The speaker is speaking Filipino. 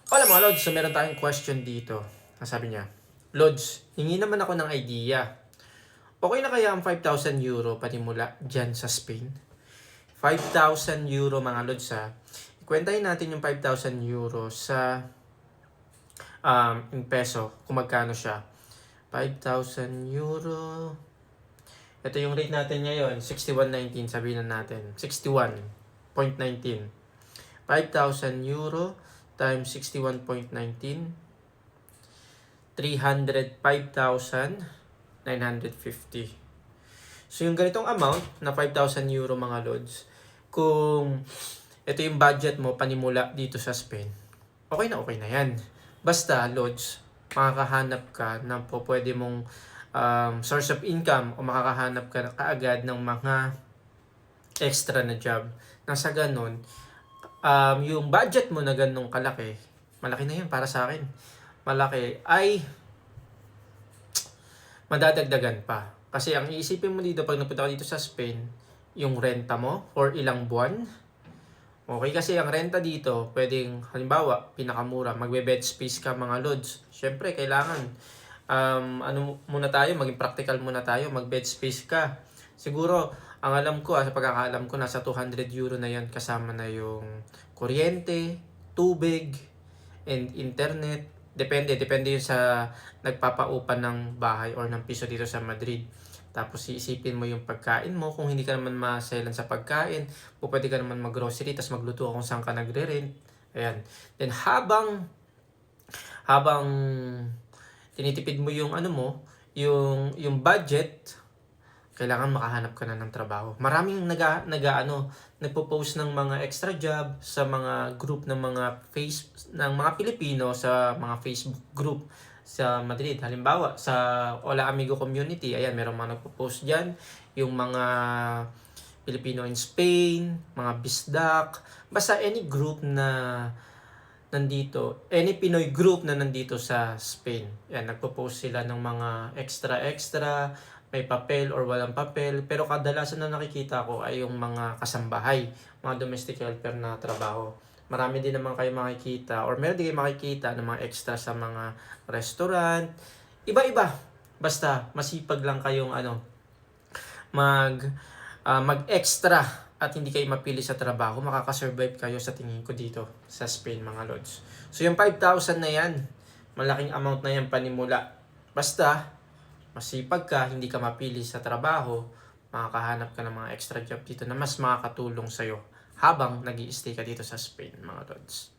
Alam mo, Lods, so meron tayong question dito. Sabi niya, Lods, hingi naman ako ng idea. Okay na kaya ang 5,000 euro panimula dyan sa Spain? 5,000 euro mga Lods ha. Ikwentahin natin yung 5,000 euro sa in peso, kung magkano siya. 5,000 euro. Ito yung rate natin ngayon, 61.19 sabihin na natin. 61.19. 5,000 euro times 61.19, 305,950. So yung ganitong amount na 5,000 euro mga Lods, kung ito yung budget mo panimula dito sa Spain, okay na yan. Basta Lods, makakahanap ka ng pwede mong source of income o makakahanap ka kaagad ng mga extra na job. Nang sa ganun, yung budget mo na ganun kalaki, malaki na yan para sa akin. Malaki ay madadagdagan pa. Kasi ang iisipin mo dito pag napunta ka dito sa Spain, yung renta mo for ilang buwan. Okay, kasi ang renta dito, pwedeng, halimbawa, pinakamura, magbe-bed space ka mga Lods. Syempre, kailangan, ano muna tayo, maging practical muna tayo, mag-bed space ka. Siguro, ang alam ko, sa pagkakaalam ko, nasa 200 euro na yan kasama na yung kuryente, tubig, and internet. Depende yun sa nagpapaupa ng bahay or ng piso dito sa Madrid. Tapos iisipin mo yung pagkain mo. Kung hindi ka naman maselan sa pagkain, pwede ka naman mag-grocery, tapos magluto kung saan ka nagre-rent. Ayan. Then habang tinitipid mo yung ano mo, yung budget, kailangan makahanap ka na ng trabaho. Maraming nagpo-post ng mga extra job sa mga group ng mga Pilipino sa mga Facebook group sa Madrid. Halimbawa, sa Hola Amigo Community, ayan, meron mga nagpo-post diyan, yung mga Pilipino in Spain, mga Bisdak, basta any group na nandito, any Pinoy group na nandito sa Spain. Yan, nagpo-post sila ng mga extra, may papel or walang papel, pero kadalasan na nakikita ko ay yung mga kasambahay, mga domestic helper na trabaho. Marami din naman kayo makikita or meron din kayo makikita ng mga extra sa mga restaurant. Iba-iba. Basta masipag lang kayong mag-extra at hindi kayo mapili sa trabaho, makakasurvive kayo sa tingin ko dito sa Spain mga Lods. So yung 5,000 na yan, malaking amount na yan panimula. Basta masipag ka, hindi ka mapili sa trabaho, makakahanap ka ng mga extra job dito na mas makakatulong sa'yo habang nag-i-stay ka dito sa Spain mga Lods.